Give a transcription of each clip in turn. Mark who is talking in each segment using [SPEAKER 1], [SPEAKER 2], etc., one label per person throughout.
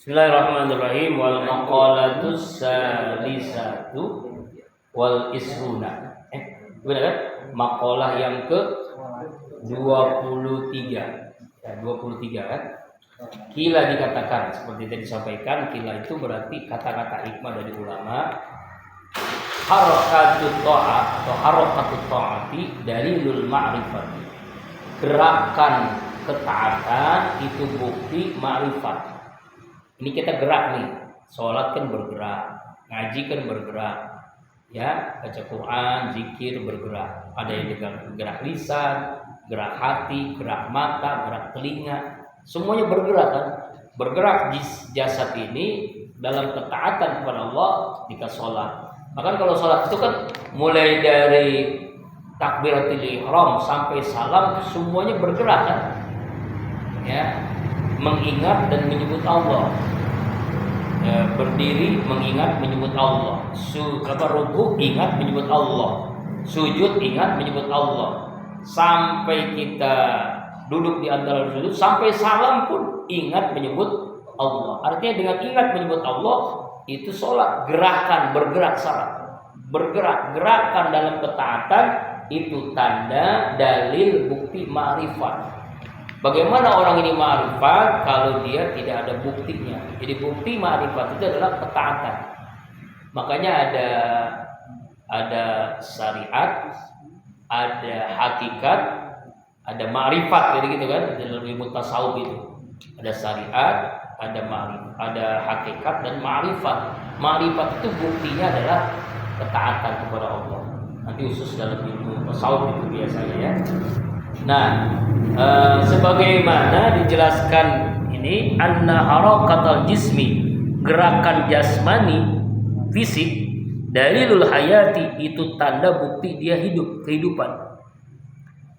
[SPEAKER 1] Bismillahirrahmanirrahim. Wal maqalatus salisatu wal isruna. Benar kan? Maqalah yang ke 23. Ya, 23 kan? Kila dikatakan seperti tadi disampaikan, kila itu berarti kata-kata hikmah dari ulama. Harakatut ta'ah atau harakatut ta'ati dalilul ma'rifati. Gerakan ketaatan itu bukti ma'rifat. Ini kita gerak nih, sholat kan bergerak, ngaji kan bergerak, ya baca Quran, zikir bergerak. Ada yang gerak lisan, gerak hati, gerak mata, gerak telinga, semuanya bergerak kan? Bergerak di jasad ini dalam ketaatan kepada Allah jika sholat. Bahkan kalau sholat itu kan mulai dari takbiratul ihram sampai salam semuanya bergerak kan? Ya, mengingat dan menyebut Allah. Ya, berdiri mengingat menyebut Allah, rukuk ingat menyebut Allah, sujud ingat menyebut Allah, sampai kita duduk di antara sujud sampai salam pun ingat menyebut Allah. Artinya dengan ingat menyebut Allah itu sholat, gerakan bergerak salat, bergerak gerakan dalam ketaatan itu tanda dalil bukti ma'rifat. Bagaimana orang ini ma'rifat kalau dia tidak ada buktinya? Jadi bukti ma'rifat itu adalah ketaatan. Makanya ada syariat, ada hakikat, ada ma'rifat, gitu kan? Dalam ilmu tasawuf itu ada syariat, ada ma'rifat, ada hakikat dan ma'rifat. Ma'rifat itu buktinya adalah ketaatan kepada Allah. Nanti khusus dalam ilmu tasawuf itu biasanya ya. Nah, sebagaimana dijelaskan ini anna harakatul jismi, gerakan jasmani fisik, dalilul hayati, itu tanda bukti dia hidup, kehidupan.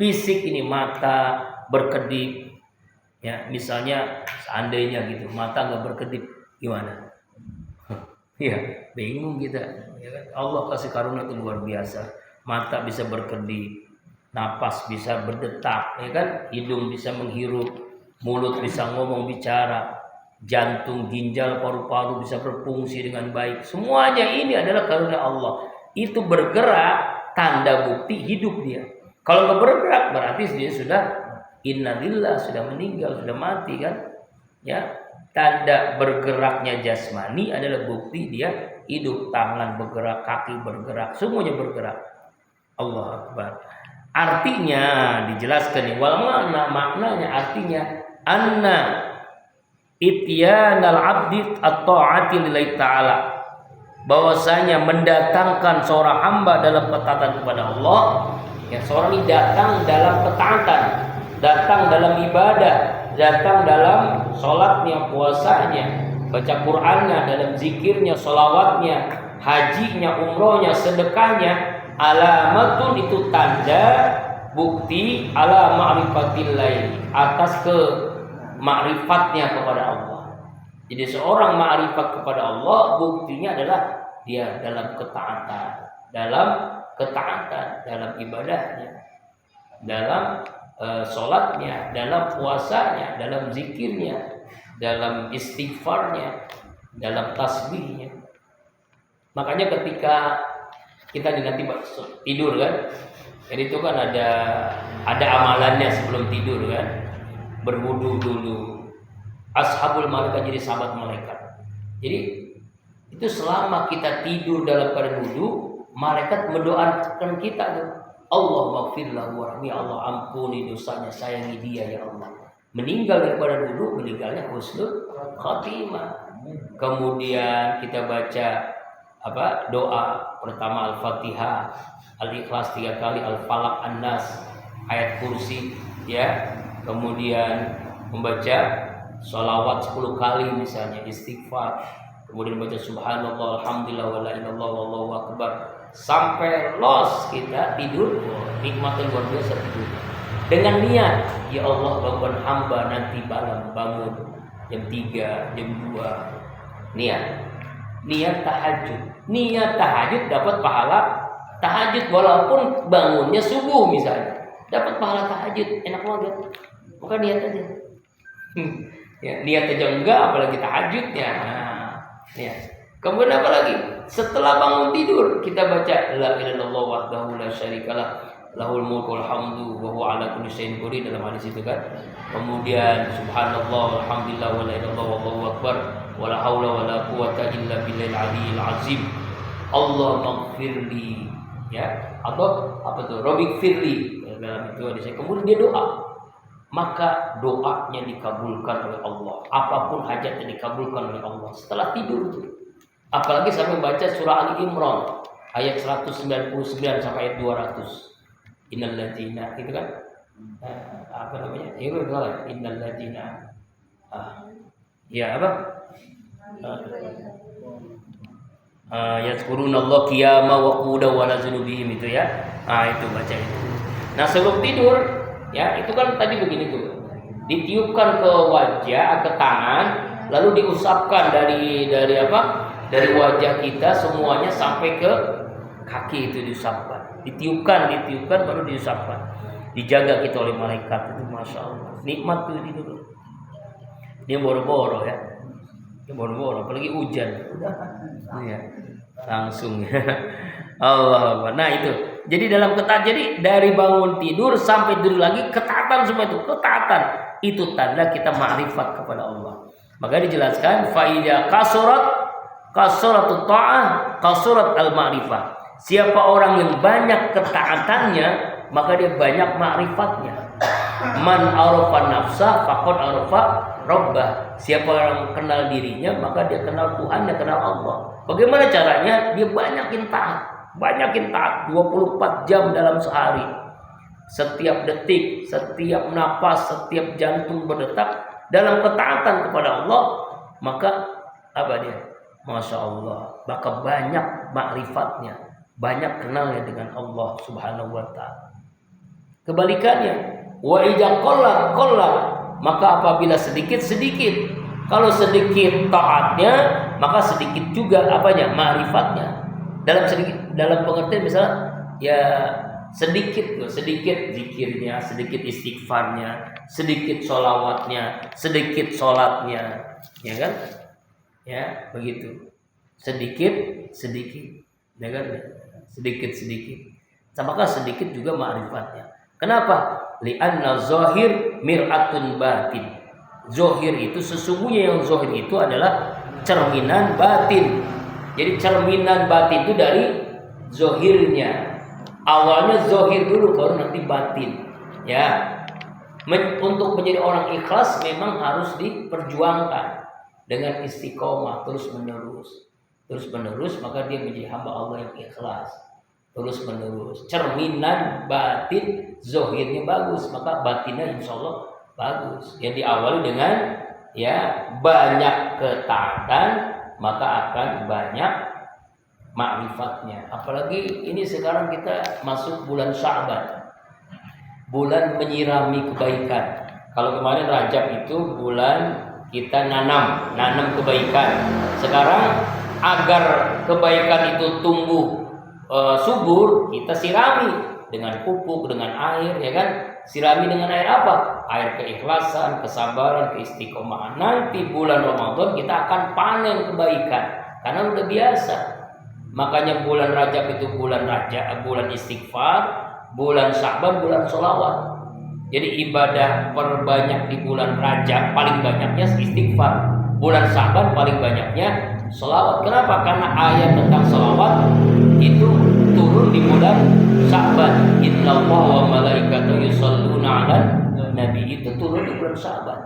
[SPEAKER 1] Fisik ini mata berkedip, ya misalnya seandainya gitu mata nggak berkedip gimana? Ya bingung kita. Ya kan? Allah kasih karunia itu luar biasa. Mata bisa berkedip, napas bisa berdetak, ya kan? Hidung bisa menghirup, mulut bisa ngomong bicara, jantung, ginjal, paru-paru bisa berfungsi dengan baik. Semuanya ini adalah karunia Allah. Itu bergerak, tanda bukti hidup dia. Kalau nggak bergerak berarti dia sudah innalillah, sudah meninggal, sudah mati kan? Ya, tanda bergeraknya jasmani adalah bukti dia hidup. Tangan bergerak, kaki bergerak, semuanya bergerak. Allah Akbar. Artinya dijelaskan nih, wal maknanya artinya anna ityanal abdi at-ta'ati lillahi ta'ala, bahwasanya mendatangkan seorang hamba dalam ketaatan kepada Allah, ya seorang ini datang dalam ketaatan, datang dalam ibadah, datang dalam sholatnya, puasanya, baca Qur'annya, dalam zikirnya, sholawatnya, hajinya, umrohnya, sedekahnya. Alamatun itu tanda bukti ala ma'rifatillahi, atas ke ma'rifatnya kepada Allah. Jadi seorang ma'rifat kepada Allah buktinya adalah dia dalam ketaatan, dalam ibadahnya, dalam sholatnya, dalam puasanya, dalam zikirnya, dalam istighfarnya, dalam tasbihnya. Makanya ketika kita nanti tidur kan, jadi itu kan ada amalannya sebelum tidur kan, berwudu dulu. Ashabul malaikat jadi sahabat malaikat. Jadi itu selama kita tidur dalam keadaan wudu, malaikat mendoakan kita tuh, Allah maghfirlahu warhamni, Allah ampuni dosanya, sayangi dia ya Allah. Meninggal dalam keadaan wudu, meninggalnya husnul khatimah. Kemudian kita baca doa pertama Al-Fatihah, Al-Ikhlas 3 kali, Al-Falaq, An-Nas, ayat kursi ya. Kemudian membaca sholawat 10 kali misalnya, istighfar, kemudian baca subhanallah, alhamdulillah, wa la ilaha illallah, wallahu akbar, sampai los kita tidur. Nikmatnya luar biasa tidur. Dengan niat, ya Allah bangun hamba nanti malam, bangun jam 3, jam 2. Niat tahajud. Niat tahajud dapat pahala tahajud, walaupun bangunnya subuh misalnya, dapat pahala tahajud, enak banget. Bukan niat aja. Ya, niat aja enggak, apalagi tahajudnya. Nah, ya. Kemudian apa lagi? Setelah bangun tidur kita baca la ilaha illallah wahdahu la syarikalah lahul mulku wal hamdu wa huwa ala kulli syai'in qadir dalam hadis itu kan. Kemudian subhanallah walhamdulillah wa la ilaha illallah wallahu akbar wa la haula wa la quwata illa billahil aliyyil azim. Allah maghfirli, ya, atau apa tuh? Rabbik firli dalam itu hadis. Kemudian dia doa. Maka doanya dikabulkan oleh Allah. Apapun hajatnya dikabulkan oleh Allah setelah tidur itu. Apalagi sampai baca surah Ali Imran ayat 199 sampai ayat 200. Innal ladzina, itu kan? Apa namanya? Itu salah. Innal ladzina. Ya apa? Yazkurunallah qiyama wa qu'udan wa ala junubihim itu ya. Itu baca itu. Nah, sebelum tidur ya, itu kan tadi begini tuh. Ditiupkan ke wajah, ke tangan, lalu diusapkan dari apa? Dari wajah kita semuanya sampai ke kaki itu diusapkan. Ditiupkan baru diusapkan. Dijaga kita oleh malaikat itu, masya Allah. Nikmat tuh itu tuh. Dia boro-boro ya. Dia boro-boro, apalagi hujan. Ya, langsung ya. Allah. Nah itu. Jadi dalam jadi dari bangun tidur sampai tidur lagi ketaatan semua itu, ketaatan. Itu tanda kita ma'rifat kepada Allah. Maka dijelaskan faida kasuratut ta'ah, kasurat al-ma'rifah. Siapa orang yang banyak ketaatannya, maka dia banyak ma'rifatnya. Man arafa nafsah faqad arafa rabbah. Siapa yang kenal dirinya, maka dia kenal Tuhan, dia kenal Allah. Bagaimana caranya? Dia banyakin taat. 24 jam dalam sehari. Setiap detik, setiap napas, setiap jantung berdetak dalam ketaatan kepada Allah, maka apa dia? Masya Allah, maka banyak makrifatnya, banyak kenalnya dengan Allah Subhanahu wa ta'ala. Kebalikannya, wa idza qalla, maka apabila sedikit. Kalau sedikit taatnya, maka sedikit juga apanya? Ma'rifatnya. Dalam pengertian misalnya ya sedikit zikirnya, sedikit istighfarnya, sedikit sholawatnya, sedikit sholatnya, ya kan? Ya begitu, sedikit, ya kan? Sedikit. Maka sedikit juga ma'rifatnya. Kenapa? Li'anna zahir mir'atun batin. Zahir itu sesungguhnya, yang zahir itu adalah cerminan batin. Jadi cerminan batin itu dari zohirnya. Awalnya zohir dulu, baru nanti batin. Ya, untuk menjadi orang ikhlas memang harus diperjuangkan dengan istiqomah terus menerus, maka dia menjadi hamba Allah yang ikhlas terus menerus. Cerminan batin, zohirnya bagus, maka batinnya insya Allah bagus. Yang diawali dengan ya banyak ketaatan, maka akan banyak makrifatnya. Apalagi ini sekarang kita masuk bulan Sya'ban, bulan menyirami kebaikan. Kalau kemarin Rajab itu bulan kita nanam kebaikan. Sekarang agar kebaikan itu tumbuh subur, kita sirami dengan pupuk, dengan air, ya kan? Sirami dengan air apa? Air keikhlasan, kesabaran, keistiqomahan. Nanti bulan Ramadan kita akan panen kebaikan karena udah biasa. Makanya bulan Rajab itu bulan istighfar, bulan Sya'ban bulan sholawat. Jadi ibadah perbanyak di bulan Rajab, paling banyaknya istighfar. Bulan Sya'ban paling banyaknya sholawat. Kenapa? Karena ayat tentang sholawat itu turun di bulan Sya'ban. Innallaha wa malaikatahu yusholluna 'alan nabi, itu turun di bulan Sya'ban.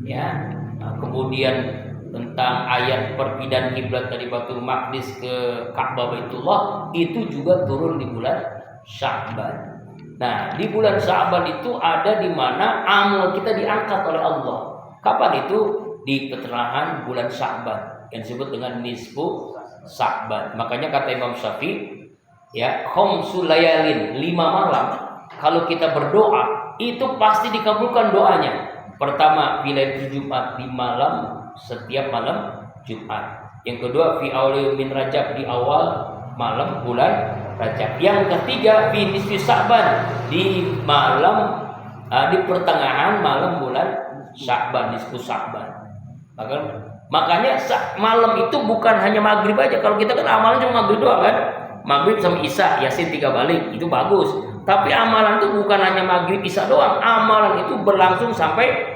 [SPEAKER 1] Ya. Nah, kemudian tentang ayat perpindahan kiblat dari Baitul Maqdis ke Ka'bah Baitullah itu juga turun di bulan Sya'ban. Nah, di bulan Sya'ban itu ada di mana amal kita diangkat oleh Allah. Kapan itu? Di pertengahan bulan Sya'ban yang disebut dengan nisfu Sya'ban. Makanya kata Imam Syafi'i, ya, khamsul layalin, 5 malam kalau kita berdoa itu pasti dikabulkan doanya. Pertama, Lailatul Jumat, di malam, setiap malam Jumat. Yang kedua, fi awal min Rajab, di awal malam bulan Rajab. Yang ketiga, fi nisfi Sya'ban, di malam di pertengahan malam bulan Sya'ban, nisfu Sya'ban. Makanya malam itu bukan hanya maghrib aja. Kalau kita kan amalan cuma maghrib doang kan. Maghrib sama isya, Yasin 3 balik, itu bagus. Tapi amalan itu bukan hanya maghrib isya doang. Amalan itu berlangsung sampai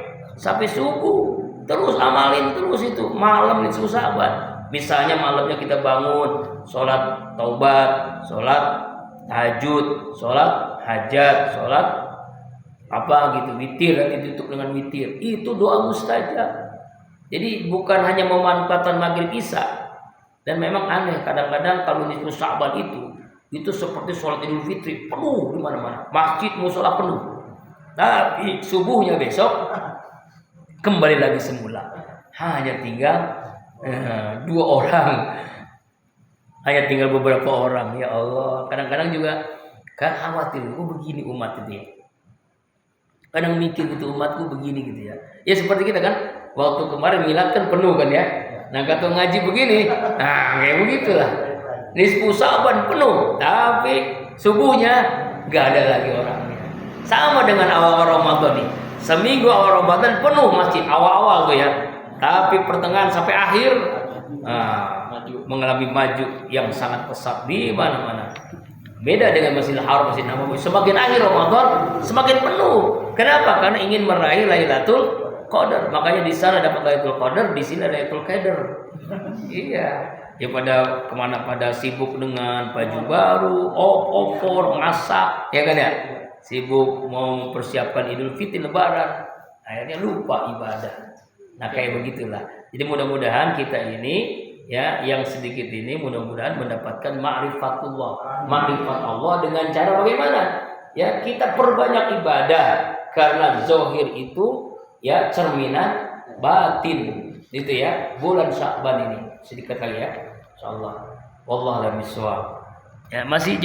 [SPEAKER 1] subuh. Terus amalin terus itu malam nisfu Sya'ban. Misalnya malamnya kita bangun, sholat taubat, sholat tahajud, sholat hajat, sholat apa gitu, witir, nanti tutup dengan witir. Itu doa mustajab. Jadi bukan hanya memanfaatkan maghrib isya. Dan memang aneh kadang-kadang kalau nisfu Sya'ban itu seperti sholat Idul Fitri, penuh di mana-mana, masjid musola penuh. Tapi subuhnya besok kembali lagi semula. Hanya tinggal 2 orang. Hanya tinggal beberapa orang. Ya Allah, kadang-kadang juga kan khawatir, begini umat itu ya. Kadang mikir gitu, umatku begini gitu ya. Ya seperti kita kan, waktu kemarin milad kan penuh kan ya. Nah kata ngaji begini, nah kayak begitulah. Nisfu Sya'ban penuh, tapi subuhnya gak ada lagi orangnya. Sama dengan awal Ramadan nih. Seminggu awal Ramadan penuh masjid awal-awal tuh ya. Tapi pertengahan sampai akhir mengalami maju yang sangat pesat di mana-mana. Beda dengan Masjidil Haram, Masjid Nabawi. Semakin akhir Ramadan semakin penuh. Kenapa? Karena ingin meraih Lailatul Qadar. Makanya di sana dapat Lailatul Qadar, di sini Lailatul Qadar. Iya. Ya pada sibuk dengan baju baru, opor, masak, ya kan ya? Sibuk mau mempersiapkan Idul Fitri Lebaran, akhirnya lupa ibadah. Nah kayak begitulah. Jadi mudah-mudahan kita ini ya yang sedikit ini mudah-mudahan mendapatkan ma'rifatullah. Ma'rifat Allah dengan cara bagaimana? Ya kita perbanyak ibadah karena zahir itu ya cerminan batin. Gitu ya. Bulan Sya'ban ini sedikit kali ya. Insyaallah. Wallahu a'lam bishawab. Ya masih